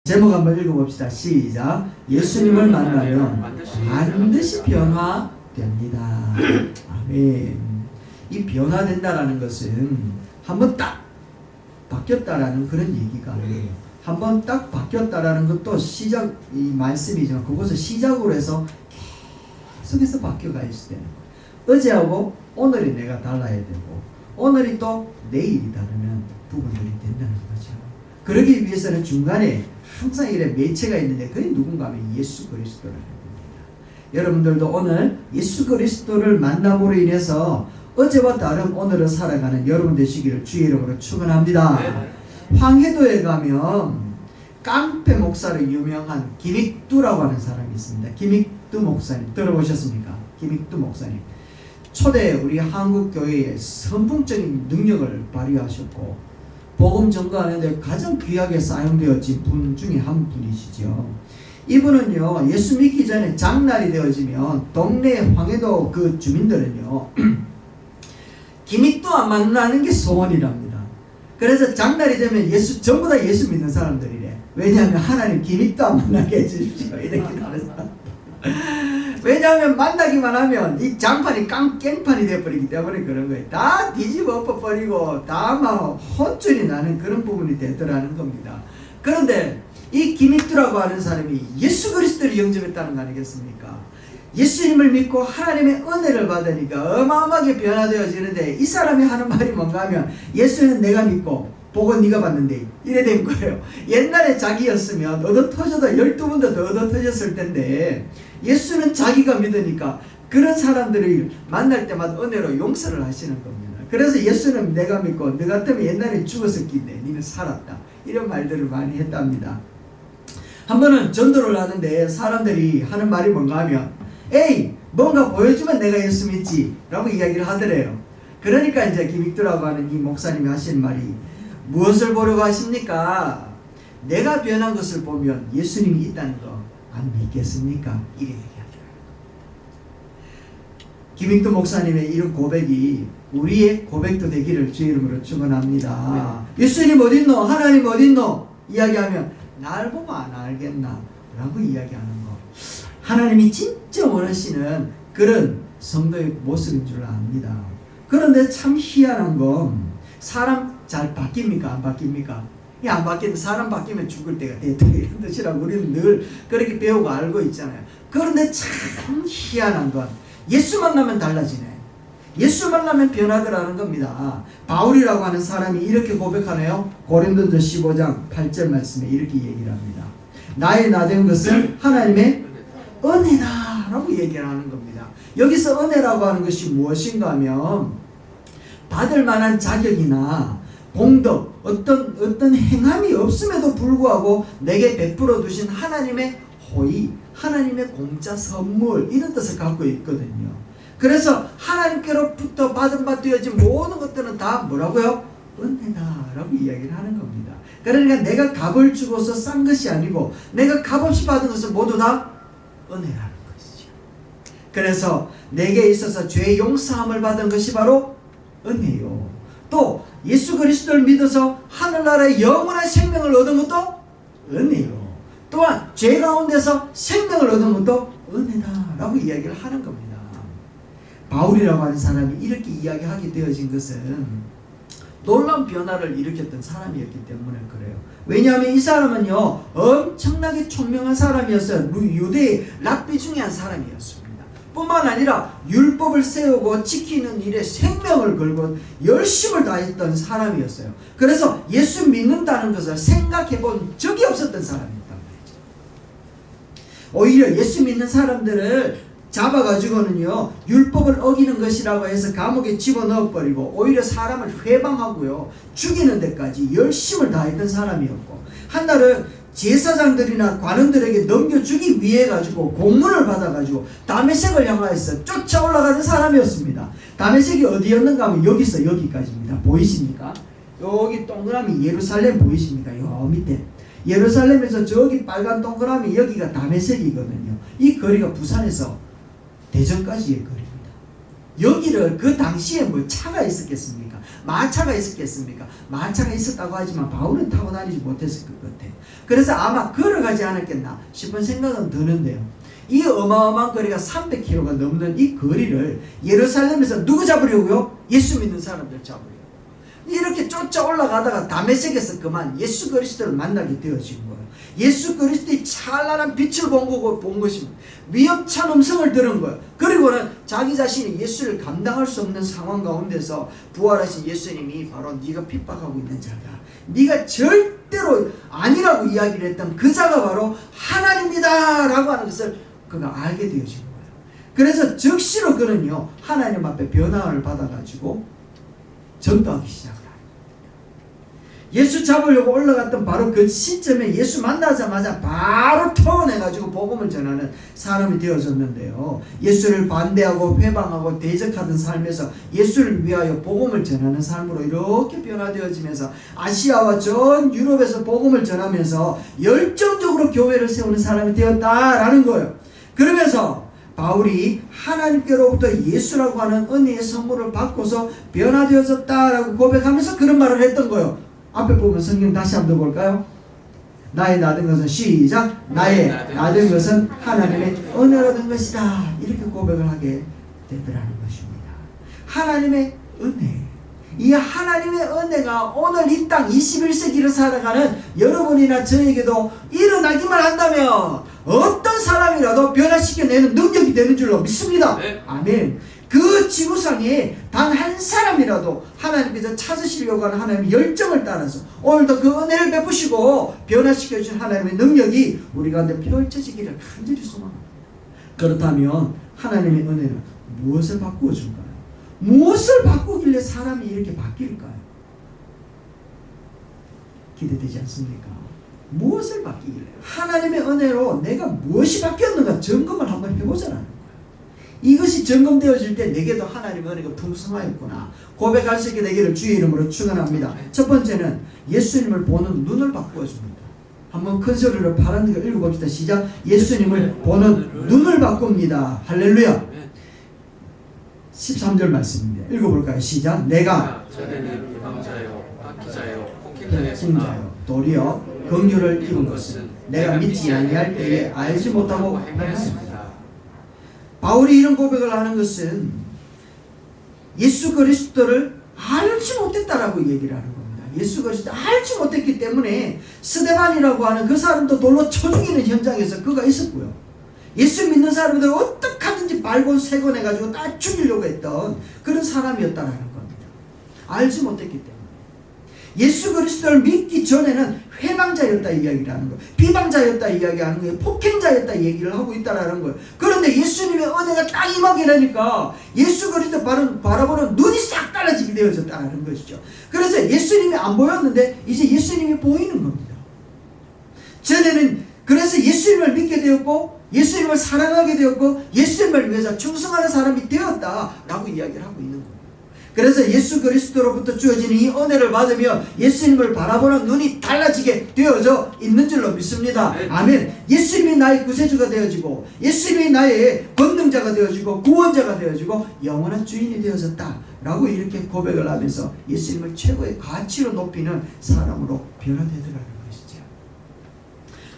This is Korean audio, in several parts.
제목 한번 읽어봅시다. 시작. 예수님을 만나면 반드시 변화됩니다. 아멘. 이 변화된다라는 것은 한번 딱 바뀌었다라는 그런 얘기가 아니에요. 한번 딱 바뀌었다라는 것도 시작, 이 말씀이지만 그것을 시작으로 해서 계속해서 바뀌어가 있어야 되는 거예요. 어제하고 오늘이 내가 달라야 되고 오늘이 또 내일이 다르면 부분들이 된다는 거죠. 그러기 위해서는 중간에 항상 이래 매체가 있는데 그게 누군가 하면 예수 그리스도라는 겁니다. 여러분들도 오늘 예수 그리스도를 만남으로 인해서 어제와 다른 오늘을 살아가는 여러분 되시기를 주의 이름으로 축원합니다. 황해도에 가면 깡패 목사로 유명한 김익두라고 하는 사람이 있습니다. 김익두 목사님 들어보셨습니까? 김익두 목사님 초대 우리 한국 교회에 선풍적인 능력을 발휘하셨고 복음 전가하는데 가장 귀하게 사용되어진 분 중에 한 분이시죠. 이분은요 예수 믿기 전에 장날이 되어지면 동네 황해도 그 주민들은요 김익두 안 만나는 게 소원이랍니다. 그래서 장날이 되면 전부 다 예수 믿는 사람들이래. 왜냐하면 하나님 김익두 안 만나게 해주십시오. 이렇게 말해서. 왜냐하면 만나기만 하면 이 장판이 깽판이 되어버리기 때문에 그런 거예요. 다 뒤집어 엎어버리고 다 막 혼쭐이 나는 그런 부분이 되더라는 겁니다. 그런데 이 김익두라고 하는 사람이 예수 그리스도를 영접했다는 거 아니겠습니까? 예수님을 믿고 하나님의 은혜를 받으니까 어마어마하게 변화되어지는데 이 사람이 하는 말이 뭔가 하면 예수는 내가 믿고 복은 네가 받는데 이래 된 거예요. 옛날에 자기였으면 얻어 터져도 12번도 더 얻어 터졌을 텐데 예수는 자기가 믿으니까 그런 사람들을 만날 때마다 은혜로 용서를 하시는 겁니다. 그래서 예수는 내가 믿고 너 같으면 옛날에 죽었을 긴데 너는 살았다. 이런 말들을 많이 했답니다. 한 번은 전도를 하는데 사람들이 하는 말이 뭔가 하면 에이 뭔가 보여주면 내가 예수 믿지 라고 이야기를 하더래요. 그러니까 이제 김익두라고 하는 이 목사님이 하시는 말이 무엇을 보려고 하십니까? 내가 변한 것을 보면 예수님이 있다는 거 안 믿겠습니까? 이래 얘기하더라고요. 김익두 목사님의 이런 고백이 우리의 고백도 되기를 주의 이름으로 축원합니다. 예수님 어딨노? 하나님 어딨노? 이야기하면 날 보면 안 알겠나? 라고 이야기하는 거. 하나님이 진짜 원하시는 그런 성도의 모습인 줄 압니다. 그런데 참 희한한 건 사람 잘 바뀝니까? 안 바뀝니까? 안 바뀌는 사람 바뀌면 죽을 때가 됐다 이런 뜻이라고 우리는 늘 그렇게 배우고 알고 있잖아요. 그런데 참 희한한 건 예수 만나면 달라지네. 예수 만나면 변하더라는 겁니다. 바울이라고 하는 사람이 이렇게 고백하네요. 고린도전서 15장 8절 말씀에 이렇게 얘기를 합니다. 나의 나된 것은 하나님의 은혜다 라고 얘기를 하는 겁니다. 여기서 은혜라고 하는 것이 무엇인가 하면 받을 만한 자격이나 공덕, 어떤 행함이 없음에도 불구하고 내게 베풀어 두신 하나님의 호의, 하나님의 공짜 선물 이런 뜻을 갖고 있거든요. 그래서 하나님께로부터 받은 바 되어진 모든 것들은 다 뭐라고요? 은혜다라고 이야기를 하는 겁니다. 그러니까 내가 값을 주고서 싼 것이 아니고 내가 값없이 받은 것은 모두 다 은혜라는 것이죠. 그래서 내게 있어서 죄의 용서함을 받은 것이 바로 은혜요. 또 예수 그리스도를 믿어서 하늘나라의 영원한 생명을 얻은 것도 은혜요. 또한 죄 가운데서 생명을 얻은 것도 은혜다라고 이야기를 하는 겁니다. 바울이라고 하는 사람이 이렇게 이야기하게 되어진 것은 놀라운 변화를 일으켰던 사람이었기 때문에 그래요. 왜냐하면 이 사람은요 엄청나게 총명한 사람이었어요. 유대의 랍비 중에 한 사람이었습니다. 뿐만 아니라 율법을 세우고 지키는 일에 생명을 걸고 열심을 다했던 사람이었어요. 그래서 예수 믿는다는 것을 생각해 본 적이 없었던 사람이었단 말이죠. 오히려 예수 믿는 사람들을 잡아가지고는요 율법을 어기는 것이라고 해서 감옥에 집어넣어버리고 오히려 사람을 회방하고요 죽이는 데까지 열심을 다했던 사람이었고 한날은 제사장들이나 관원들에게 넘겨주기 위해 가지고 공문을 받아가지고 다메섹을 향하여서 쫓아 올라가는 사람이었습니다. 다메섹이 어디였는가 하면 여기서 여기까지입니다. 보이십니까? 여기 동그라미 예루살렘 보이십니까? 요 밑에 예루살렘에서 저기 빨간 동그라미 여기가 다메섹이거든요. 이 거리가 부산에서 대전까지의 거리입니다. 여기를 그 당시에 뭐 차가 있었겠습니까? 마차가 있었겠습니까? 마차가 있었다고 하지만 바울은 타고 다니지 못했을 것 같아요. 그래서 아마 걸어가지 않았겠나 싶은 생각은 드는데요. 이 어마어마한 거리가 300km가 넘는 이 거리를 예루살렘에서 누구 잡으려고요? 예수 믿는 사람들 잡으려고. 이렇게 쫓아 올라가다가 다메섹에서 그만 예수 그리스도를 만나게 되어진 거예요. 예수 그리스도의 찬란한 빛을 본 것입니다. 위협찬 음성을 들은 거예요. 그리고는 자기 자신이 예수를 감당할 수 없는 상황 가운데서 부활하신 예수님이 바로 네가 핍박하고 있는 자다, 네가 절대로 아니라고 이야기를 했던 그 자가 바로 하나님이다 라고 하는 것을 그가 알게 되어진 거예요. 그래서 즉시로 그는요 하나님 앞에 변화를 받아가지고 전도하기 시작을 합니다. 예수 잡으려고 올라갔던 바로 그 시점에 예수 만나자마자 바로 터원해가지고 복음을 전하는 사람이 되어졌는데요. 예수를 반대하고 회방하고 대적하던 삶에서 예수를 위하여 복음을 전하는 삶으로 이렇게 변화되어지면서 아시아와 전 유럽에서 복음을 전하면서 열정적으로 교회를 세우는 사람이 되었다라는 거예요. 그러면서 바울이 하나님께로부터 예수라고 하는 은혜의 선물을 받고서 변화되어졌다라고 고백하면서 그런 말을 했던 거예요. 앞에 보면 성경 다시 한번 볼까요? 나의 나된 것은 시작. 나의 나된 것은 하나님의 은혜로 된 것이다. 이렇게 고백을 하게 되더라는 것입니다. 하나님의 은혜. 이 하나님의 은혜가 오늘 이 땅 21세기를 살아가는 여러분이나 저에게도 일어나기만 한다면 어떤 사람이라도 변화시켜내는 능력이 되는 줄로 믿습니다. 네. 아멘. 그 지구상에 단 한 사람이라도 하나님께서 찾으시려고 하는 하나님의 열정을 따라서 오늘도 그 은혜를 베푸시고 변화시켜주신 하나님의 능력이 우리 가운데 펼쳐지기를 간절히 소망합니다. 그렇다면 하나님의 은혜는 무엇을 바꾸어 줄까요? 무엇을 바꾸길래 사람이 이렇게 바뀔까요? 기대되지 않습니까? 무엇을 바뀌길래? 하나님의 은혜로 내가 무엇이 바뀌었는가 점검을 한번 해보자라는 거예요. 이것이 점검되어질 때 내게도 하나님의 은혜가 풍성하였구나 고백할 수 있게 되기를 주의 이름으로 축원합니다. 첫 번째는 예수님을 보는 눈을 바꾸어줍니다. 한번 큰 소리로 바라는 걸 읽어봅시다. 시작. 예수님을 보는 눈을 바꿉니다. 할렐루야. 13절 말씀입니다. 읽어볼까요? 시작. 내가 전에는 비방자요, 악기자요, 폭행자요, 도리어 긍휼을 입은 것은 내가 믿지 아니할 때에 알지 못하고 행했습니다. 바울이 이런 고백을 하는 것은 예수 그리스도를 알지 못했다라고 얘기를 하는 겁니다. 예수 그리스도를 알지 못했기 때문에 스데반이라고 하는 그 사람도 돌로 쳐 죽이는 현장에서 그가 있었고요. 예수 믿는 사람들 어떻게 하든지 발곤 세곤해가지고 다 죽이려고 했던 그런 사람이었다라는 겁니다. 알지 못했기 때문에. 예수 그리스도를 믿기 전에는 회방자였다 이야기를 하는 거예요. 비방자였다 이야기하는 거예요. 폭행자였다 얘기를 하고 있다라는 거예요. 그런데 예수님의 은혜가 딱 임하게 되니까 예수 그리스도 바라보는 눈이 싹 달라지게 되어졌다는 것이죠. 그래서 예수님이 안 보였는데 이제 예수님이 보이는 겁니다. 전에는 그래서 예수님을 믿게 되었고 예수님을 사랑하게 되었고 예수님을 위해서 충성하는 사람이 되었다라고 이야기를 하고 있는 거예요. 그래서 예수 그리스도로부터 주어지는 이 은혜를 받으며 예수님을 바라보는 눈이 달라지게 되어져 있는 줄로 믿습니다. 아멘. 예수님이 나의 구세주가 되어지고 예수님이 나의 권능자가 되어지고 구원자가 되어지고 영원한 주인이 되어졌다라고 이렇게 고백을 하면서 예수님을 최고의 가치로 높이는 사람으로 변화되더라는 것이죠.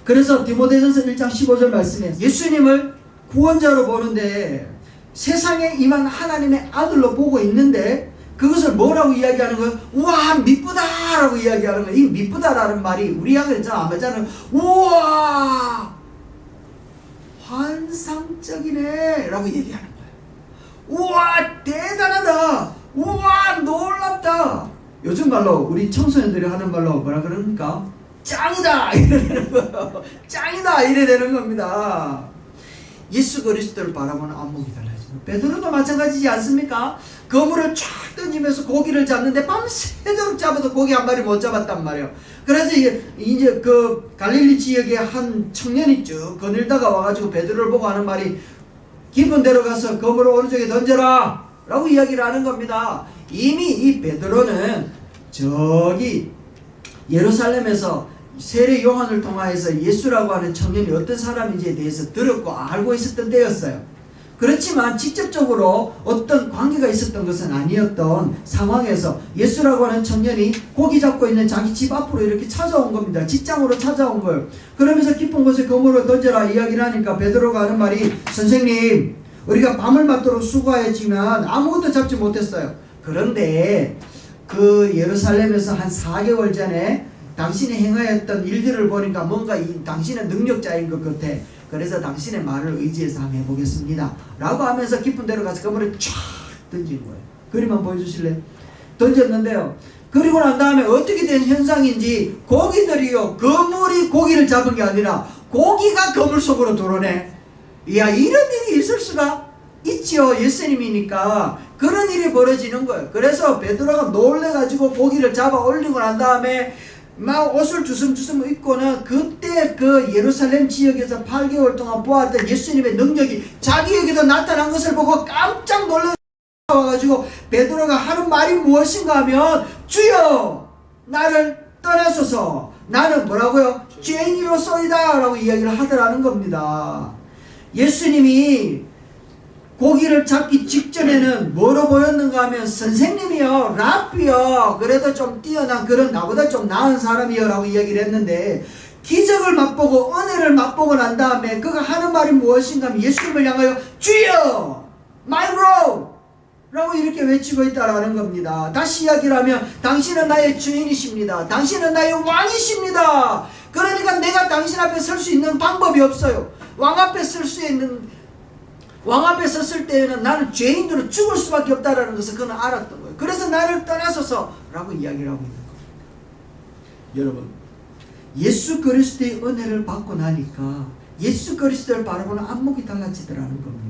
그래서 디모데전서 1장 15절 말씀에 예수님을 구원자로 보는데 세상에 임한 하나님의 아들로 보고 있는데 그것을 뭐라고 이야기하는 거예요? 우와 미쁘다라고 이야기하는 거예요. 이 미쁘다라는 말이 우리 약은 잘 안 맞잖아요. 우와 환상적이네 라고 얘기하는 거예요. 우와 대단하다. 우와 놀랍다. 요즘 말로 우리 청소년들이 하는 말로 뭐라 그러니까 짱이다 이래 되는 거예요. 짱이다 이래 되는 겁니다. 예수 그리스도를 바라보는 안목이 달라집니다. 베드로도 마찬가지지 않습니까? 그물을 쫙 던지면서 고기를 잡는데 밤새도록 잡아도 고기 한 마리 못 잡았단 말이에요. 그래서 이제 그 갈릴리 지역에 한 청년이 쭉 거닐다가 와가지고 베드로를 보고 하는 말이 깊은 데로 가서 그물을 오른쪽에 던져라 라고 이야기를 하는 겁니다. 이미 이 베드로는 저기 예루살렘에서 세례 요한을 통하여서 예수라고 하는 청년이 어떤 사람인지에 대해서 들었고 알고 있었던 때였어요. 그렇지만 직접적으로 어떤 관계가 있었던 것은 아니었던 상황에서 예수라고 하는 청년이 고기 잡고 있는 자기 집 앞으로 이렇게 찾아온 겁니다. 직장으로 찾아온 거예요. 그러면서 깊은 곳에 그물을 던져라 이야기를 하니까 베드로가 하는 말이, 선생님, 우리가 밤을 맞도록 수고하였지만 아무것도 잡지 못했어요. 그런데 그 예루살렘에서 한 4개월 전에 당신이 행하였던 일들을 보니까 뭔가 당신은 능력자인 것 같아. 그래서 당신의 말을 의지해서 한번 해보겠습니다 라고 하면서 깊은 데로 가서 그물을 쫙 던진 거예요. 그림 한번 보여주실래요? 던졌는데요, 그리고 난 다음에 어떻게 된 현상인지 고기들이요, 그물이 고기를 잡은 게 아니라 고기가 그물 속으로 들어오네. 이야, 이런 일이 있을 수가 있죠. 예수님이니까 그런 일이 벌어지는 거예요. 그래서 베드로가 놀래가지고 고기를 잡아 올리고 난 다음에 막 옷을 주섬주섬 입고는 그때 그 예루살렘 지역에서 8개월 동안 보았던 예수님의 능력이 자기에게도 나타난 것을 보고 깜짝 놀라가지고 베드로가 하는 말이 무엇인가 하면, 주여 나를 떠나소서, 나는 뭐라고요? 죄인이로소이다 라고 이야기를 하더라는 겁니다. 예수님이 고기를 잡기 직전에는 뭐로 보였는가 하면, 선생님이요, 랍비요, 그래도 좀 뛰어난 그런 나보다 좀 나은 사람이요 라고 이야기를 했는데, 기적을 맛보고 은혜를 맛보고 난 다음에 그가 하는 말이 무엇인가 하면 예수님을 향하여 주여 my Lord 라고 이렇게 외치고 있다라는 겁니다. 다시 이야기를 하면, 당신은 나의 주인이십니다. 당신은 나의 왕이십니다. 그러니까 내가 당신 앞에 설 수 있는 방법이 없어요. 왕 앞에 섰을 때에는 나는 죄인으로 죽을 수밖에 없다라는 것을 그는 알았던 거예요. 그래서 나를 떠나소서 라고 이야기를 하고 있는 겁니다. 여러분, 예수 그리스도의 은혜를 받고 나니까 예수 그리스도를 바라보는 안목이 달라지더라는 겁니다.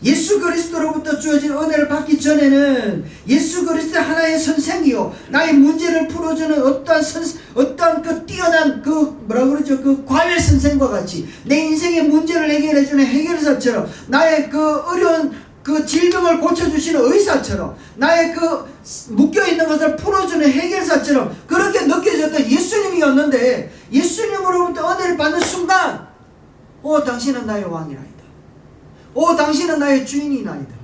예수 그리스도로부터 주어진 은혜를 받기 전에는 예수 그리스도 하나의 선생이요, 나의 문제를 풀어주는 어떤 그 뛰어난 그 그 과외 선생과 같이 내 인생의 문제를 해결해주는 해결사처럼, 나의 그 어려운 그 질병을 고쳐주시는 의사처럼, 나의 그 묶여있는 것을 풀어주는 해결사처럼 그렇게 느껴졌던 예수님이었는데, 예수님으로부터 은혜를 받는 순간, 당신은 나의 왕이라이다, 당신은 나의 주인이나이다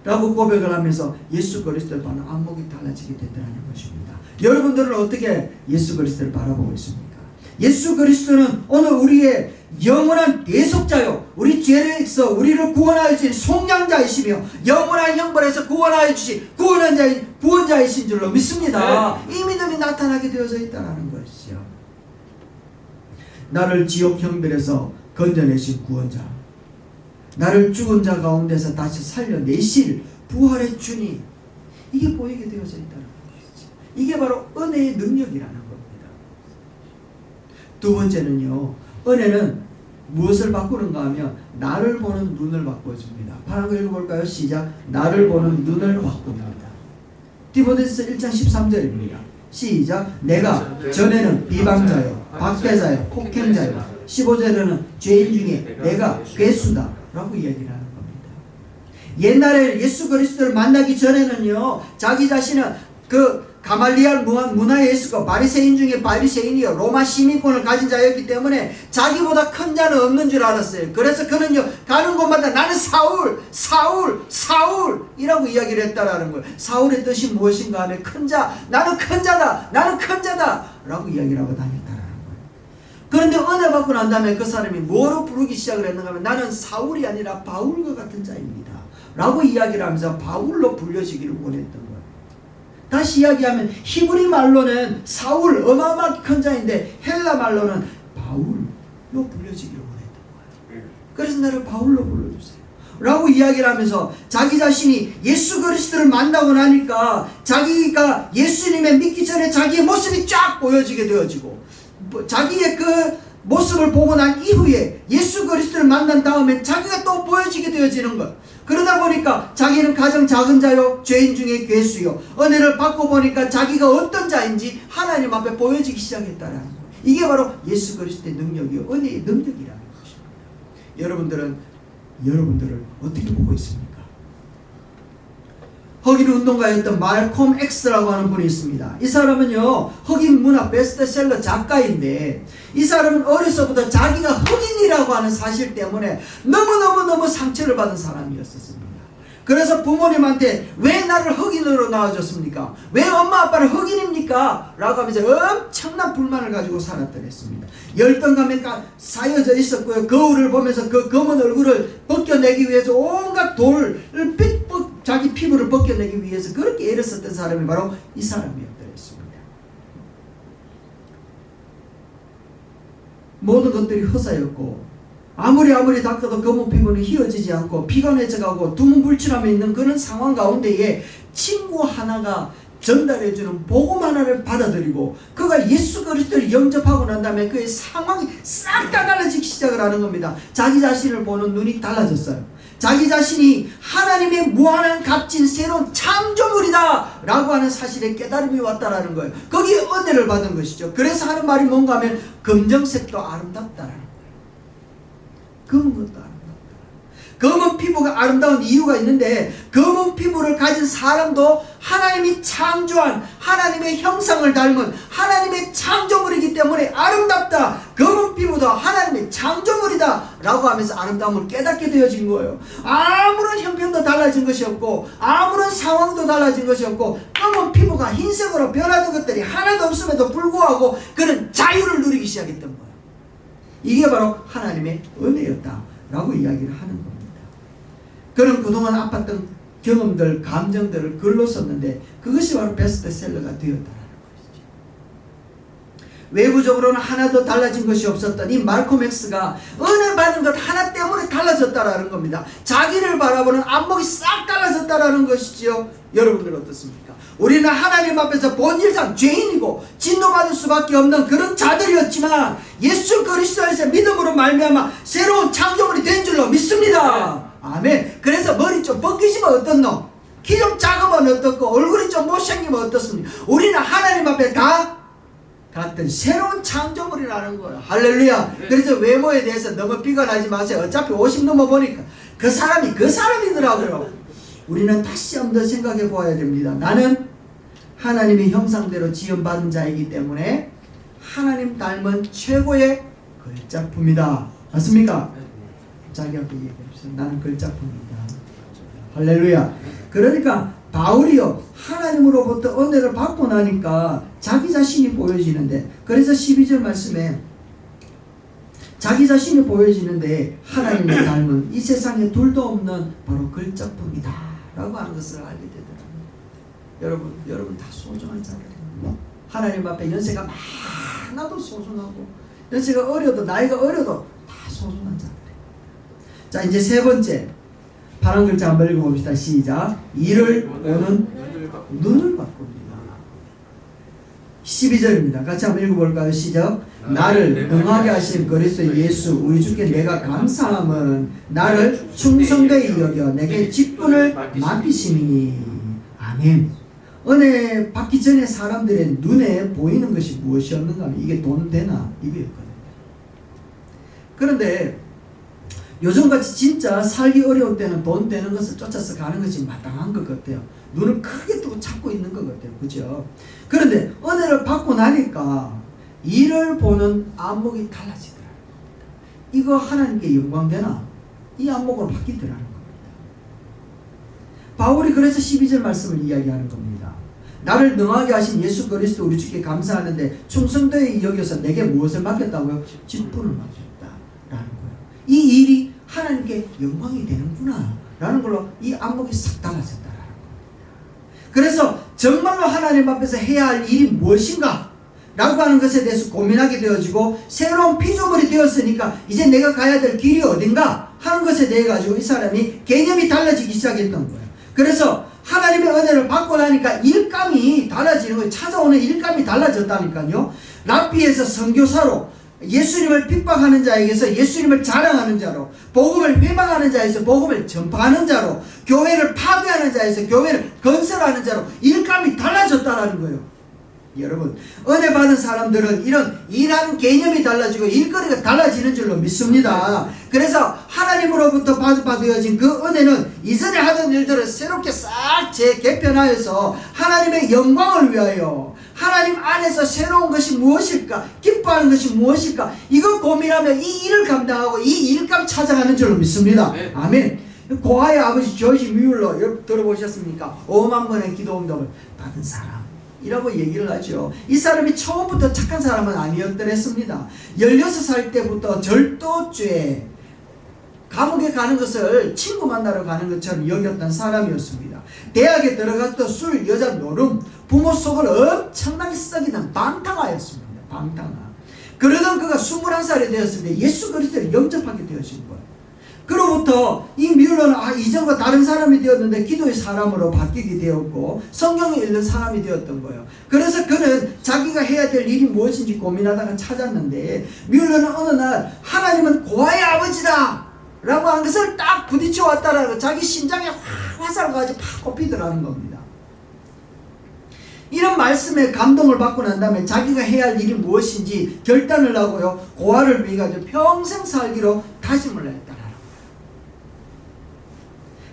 라고 고백을 하면서 예수 그리스도를 바라보는 안목이 달라지게 된다는 것입니다. 여러분들은 어떻게 예수 그리스도를 바라보고 있습니까? 예수 그리스도는 오늘 우리의 영원한 대속자요, 우리 죄에서 우리를 구원하여 주신 속량자이시며 영원한 형벌에서 구원하여 주신 구원자이신 줄로 믿습니다. 이 믿음이 나타나게 되어져 있다는 것이죠. 나를 지옥 형벌에서 건져내신 구원자, 나를 죽은 자 가운데서 다시 살려내실 부활의 주님, 이게 보이게 되어져 있다는 것이죠. 이게 바로 은혜의 능력이라는 겁니다. 두 번째는요, 은혜는 무엇을 바꾸는가 하면 나를 보는 눈을 바꿔줍니다. 파란 거 읽어볼까요? 시작. 나를 보는 눈을 바꿉니다. 디모데후서 1장 13절입니다. 시작. 내가 전에는 비방자요, 박해자요, 폭행자요, 15절에는 죄인 중에 내가 괴수다 라고 이야기를 하는 겁니다. 옛날에 예수 그리스도를 만나기 전에는요, 자기 자신은 그 가말리알 문화에 있었고 바리새인 중에 바리새인이요, 로마 시민권을 가진 자였기 때문에 자기보다 큰 자는 없는 줄 알았어요. 그래서 그는요, 가는 곳마다 나는 사울이라고 이야기를 했다라는 거예요. 사울의 뜻이 무엇인가 하면 큰 자, 나는 큰 자다 라고 이야기를 하고 다녔다라는 거예요. 그런데 은혜 받고 난 다음에 그 사람이 뭐로 부르기 시작을 했는가 하면, 나는 사울이 아니라 바울과 같은 자입니다 라고 이야기를 하면서 바울로 불려지기를 원했던 거예요. 다시 이야기하면 히브리 말로는 사울, 어마어마하게 큰 자인데 헬라 말로는 바울로 불려지기를 원했던 거예요. 그래서 나를 바울로 불러주세요 라고 이야기를 하면서 자기 자신이 예수 그리스도를 만나고 나니까 자기가 예수님의 믿기 전에 자기의 모습이 쫙 보여지게 되어지고, 자기의 그 모습을 보고 난 이후에 예수 그리스도를 만난 다음에 자기가 또 보여지게 되어지는 것. 그러다 보니까 자기는 가장 작은 자요, 죄인 중에 괴수요, 은혜를 받고 보니까 자기가 어떤 자인지 하나님 앞에 보여지기 시작했다라는 거예요. 이게 바로 예수 그리스도의 능력이요, 은혜의 능력이라는 것입니다. 여러분들을 어떻게 보고 있습니까? 흑인 운동가였던 말콤 X라고 하는 분이 있습니다. 이 사람은요, 흑인 문학 베스트셀러 작가인데, 이 사람은 어려서부터 자기가 흑인이라고 하는 사실 때문에 너무너무 상처를 받은 사람이었습니다. 그래서 부모님한테 왜 나를 흑인으로 낳아줬습니까? 왜 엄마 아빠를 흑인입니까? 라고 하면서 엄청난 불만을 가지고 살았더랬습니다. 열등감에 쌓여져 있었고요. 거울을 보면서 그 검은 얼굴을 벗겨내기 위해서 온갖 돌을 자기 피부를 벗겨내기 위해서 그렇게 애를 썼던 사람이 바로 이 사람이었더랬습니다. 모든 것들이 허사였고, 아무리 닦아도 검은 피부는 휘어지지 않고 피가 내쳐가고 두문불출하며 있는 그런 상황 가운데에 친구 하나가 전달해주는 복음 하나를 받아들이고 그가 예수 그리스도를 영접하고 난 다음에 그의 상황이 싹 다 달라지기 시작을 하는 겁니다. 자기 자신을 보는 눈이 달라졌어요. 자기 자신이 하나님의 무한한 값진 새로운 창조물이다 라고 하는 사실에 깨달음이 왔다라는 거예요. 거기에 은혜를 받은 것이죠. 그래서 하는 말이 뭔가 하면 검정색도 아름답다라는 거예요. 검은 것도 아름답다. 검은 피부가 아름다운 이유가 있는데, 검은 피부를 가진 사람도 하나님이 창조한 하나님의 형상을 닮은 하나님의 창조물이기 때문에 아름답다. 검은 피부도 하나님의 창조물이다 라고 하면서 아름다움을 깨닫게 되어진 거예요. 아무런 형편도 달라진 것이 없고 아무런 상황도 달라진 것이 없고 검은 피부가 흰색으로 변하는 것들이 하나도 없음에도 불구하고 그는 자유를 누리기 시작했던 거예요. 이게 바로 하나님의 은혜였다라고 이야기를 하는 겁니다. 그는 그동안 아팠던 경험들, 감정들을 글로 썼는데 그것이 바로 베스트셀러가 되었다라는 것이죠. 외부적으로는 하나도 달라진 것이 없었던 이 말콤 X가 은혜 받은 것 하나 때문에 달라졌다라는 겁니다. 자기를 바라보는 안목이 싹 달라졌다라는 것이지요. 여러분들 어떻습니까? 우리는 하나님 앞에서 본질상 죄인이고 진노받을 수밖에 없는 그런 자들이었지만 예수 그리스도에서 믿음으로 말미암아 새로운 창조물이 된 줄로 믿습니다. 아멘. 그래서 머리 좀 벗기시면 어떻노? 키 좀 작으면 어떻고 얼굴이 좀 못생기면 어떻습니까? 우리는 하나님 앞에 다 같은 새로운 창조물이라는 거예요. 할렐루야. 그래서 외모에 대해서 너무 비관하지 마세요. 어차피 50 넘어보니까 그 사람이 그 사람이더라고요. 우리는 다시 한번 생각해 보아야 됩니다. 나는 하나님의 형상대로 지음받은 자이기 때문에 하나님 닮은 최고의 걸작품이다. 맞습니까? 자기 앞에 얘기해보세요. 나는 걸작품이다. 할렐루야. 그러니까 바울이요, 하나님으로부터 은혜를 받고 나니까 자기 자신이 보여지는데, 그래서 12절 말씀에 자기 자신이 보여지는데 하나님을 닮은 이 세상에 둘도 없는 바로 걸작품이다 라고 하는 것을 알게 되더라고요. 여러분 다 소중한 자들입니다. 하나님 앞에 연세가 많아도 소중하고 연세가 어려도 나이가 어려도 다 소중한 자들. 자, 이제 세 번째 파란 글자 한번 읽어봅시다. 시작. 이를 보는 눈을 바꿉니다. 12절입니다. 같이 한번 읽어볼까요? 시작. 나를 능하게 하신 그리스도 예수 우리 주께 내가 감사함은 나를 충성되이 여겨 내게 직분을 맡기심이니. 아멘. 은혜 받기 전에 사람들의 눈에 보이는 것이 무엇이었는가 하면 이게 돈 되나 이거였거든요. 그런데 요즘같이 진짜 살기 어려울 때는 돈 되는 것을 쫓아서 가는 것이 마땅한 것 같아요. 눈을 크게 뜨고 찾고 있는 것 같아요. 그죠? 그런데 은혜를 받고 나니까 이를 보는 안목이 달라지더라고요. 이거 하나님께 영광되나? 이 안목으로 바뀌더라는 겁니다. 바울이 그래서 12절 말씀을 이야기하는 겁니다. 나를 능하게 하신 예수 그리스도 우리 주께 감사하는데 충성되이 여겨서 내게 무엇을 맡겼다고요? 직분을 맡겼다라는 거예요. 이 일이 하나님께 영광이 되는구나 라는 걸로 이 안목이 싹 달라졌다라는 겁니다. 그래서 정말로 하나님 앞에서 해야 할 일이 무엇인가 라고 하는 것에 대해서 고민하게 되어지고 새로운 피조물이 되었으니까 이제 내가 가야 될 길이 어딘가 하는 것에 대해 가지고 이 사람이 개념이 달라지기 시작했던 거예요. 그래서 하나님의 은혜를 받고 나니까 일감이 달라지는 거예요. 찾아오는 일감이 달라졌다니까요. 랍비에서 선교사로, 예수님을 핍박하는 자에게서 예수님을 자랑하는 자로, 복음을 회방하는 자에서 복음을 전파하는 자로, 교회를 파괴하는 자에서 교회를 건설하는 자로 일감이 달라졌다는 거예요. 여러분, 은혜 받은 사람들은 이런 일하는 개념이 달라지고 일거리가 달라지는 줄로 믿습니다. 그래서 하나님으로부터 받아들여진 그 은혜는 이전에 하던 일들을 새롭게 싹 재개편하여서 하나님의 영광을 위하여 하나님 안에서 새로운 것이 무엇일까, 기뻐하는 것이 무엇일까, 이거 고민하며 이 일을 감당하고 이 일감 찾아가는 줄로 믿습니다. 네. 아멘. 고아의 아버지 조지 뮬러, 여러분 들어보셨습니까? 5만 번의 기도 응답을 받은 사람 이라고 얘기를 하죠. 이 사람이 처음부터 착한 사람은 아니었더랬습니다. 16살 때부터 절도죄, 감옥에 가는 것을 친구 만나러 가는 것처럼 여겼던 사람이었습니다. 대학에 들어가서 술, 여자, 노름, 부모 속을 엄청나게 썩이는 방탕아였습니다. 방탕아. 그러던 그가 21살이 되었을 때 예수 그리스도를 영접하게 되어진 거예요. 그로부터 이 뮬러는 이전과 다른 사람이 되었는데 기도의 사람으로 바뀌게 되었고 성경을 읽는 사람이 되었던 거예요. 그래서 그는 자기가 해야 될 일이 무엇인지 고민하다가 찾았는데, 뮬러는 어느 날 하나님은 고아의 아버지다 라고 한 것을 딱 부딪혀 왔다라는 거, 자기 심장에 화살까지 팍 꼽히더라는 겁니다. 이런 말씀에 감동을 받고 난 다음에 자기가 해야 할 일이 무엇인지 결단을 하고요, 고아를 위해 가지고 평생 살기로 다짐을 했다.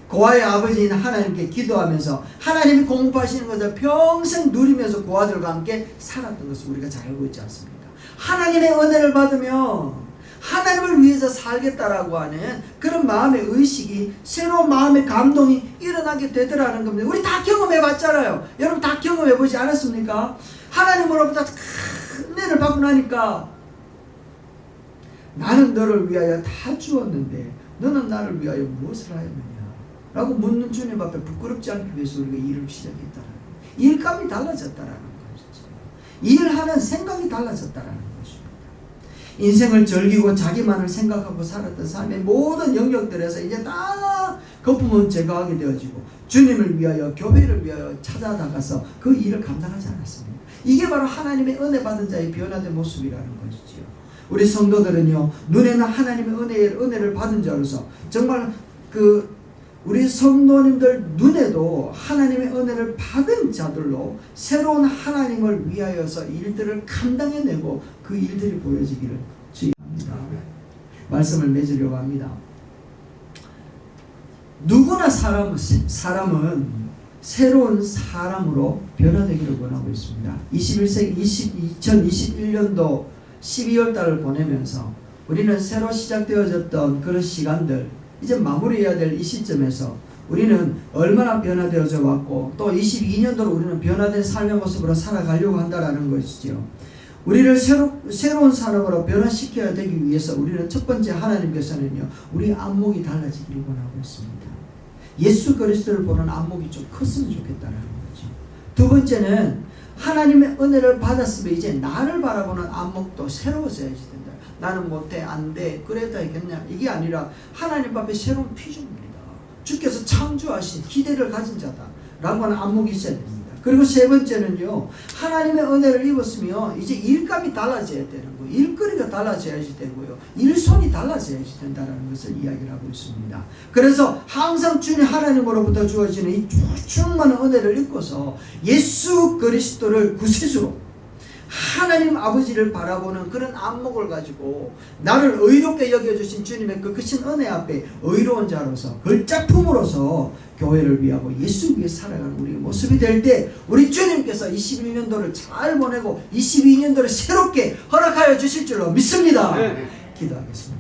고아의 아버지인 하나님께 기도하면서 하나님이 공급하시는 것을 평생 누리면서 고아들과 함께 살았던 것을 우리가 잘 알고 있지 않습니까? 하나님의 은혜를 받으며 하나님을 위해서 살겠다라고 하는 그런 마음의 의식이, 새로운 마음의 감동이 일어나게 되더라는 겁니다. 우리 다 경험해 봤잖아요. 여러분 다 경험해 보지 않았습니까? 하나님으로부터 큰 은혜를 받고 나니까 나는 너를 위하여 다 주었는데 너는 나를 위하여 무엇을 하였느냐 라고 묻는 주님 앞에 부끄럽지 않기 위해서 우리가 일을 시작했다라는 거예요. 일감이 달라졌다라는 것이죠. 일하는 생각이 달라졌다라는 것입니다. 인생을 즐기고 자기만을 생각하고 살았던 삶의 모든 영역들에서 이제 다 거품은 제거하게 되어지고 주님을 위하여, 교회를 위하여 찾아나가서 그 일을 감당하지 않았습니다. 이게 바로 하나님의 은혜 받은 자의 변화된 모습이라는 것이지요. 우리 성도들은요, 눈에는 하나님의 은혜를 받은 자로서 정말 우리 성도님들 눈에도 하나님의 은혜를 받은 자들로 새로운 하나님을 위하여서 일들을 감당해내고 그 일들이 보여지기를 주의합니다. 말씀을 맺으려고 합니다. 누구나 사람은 새로운 사람으로 변화되기를 원하고 있습니다. 21세기 2021년도 12월 달을 보내면서 우리는 새로 시작되어졌던 그런 시간들, 이제 마무리해야 될 이 시점에서 우리는 얼마나 변화되어져 왔고 또 22년도로 우리는 변화된 삶의 모습으로 살아가려고 한다는 것이죠. 우리를 새로운 사람으로 변화시켜야 되기 위해서 우리는 첫 번째, 하나님께서는요, 우리 안목이 달라지기를 원하고 있습니다. 예수 그리스도를 보는 안목이 좀 컸으면 좋겠다는 거죠. 두 번째는 하나님의 은혜를 받았으면 이제 나를 바라보는 안목도 새로워져야지 된다. 나는 못해, 안 돼, 그래도 되겠냐, 이게 아니라 하나님 앞에 새로운 피조물이다. 주께서 창조하신 기대를 가진 자다 라고 하는 안목이 있어야 됩니다. 그리고 세 번째는요, 하나님의 은혜를 입었으면 이제 일감이 달라져야 되는 거예요. 일거리가 달라져야지 되고요, 일손이 달라져야지 된다는 것을 이야기를 하고 있습니다. 그래서 항상 주님 하나님으로부터 주어지는 이 충만한 은혜를 입고서 예수 그리스도를 구세주로 하나님 아버지를 바라보는 그런 안목을 가지고 나를 의롭게 여겨주신 주님의 그 크신 은혜 앞에 의로운 자로서, 걸작품으로서 교회를 위하고 예수 위해 살아가는 우리의 모습이 될 때 우리 주님께서 21년도를 잘 보내고 22년도를 새롭게 허락하여 주실 줄로 믿습니다. 네. 기도하겠습니다.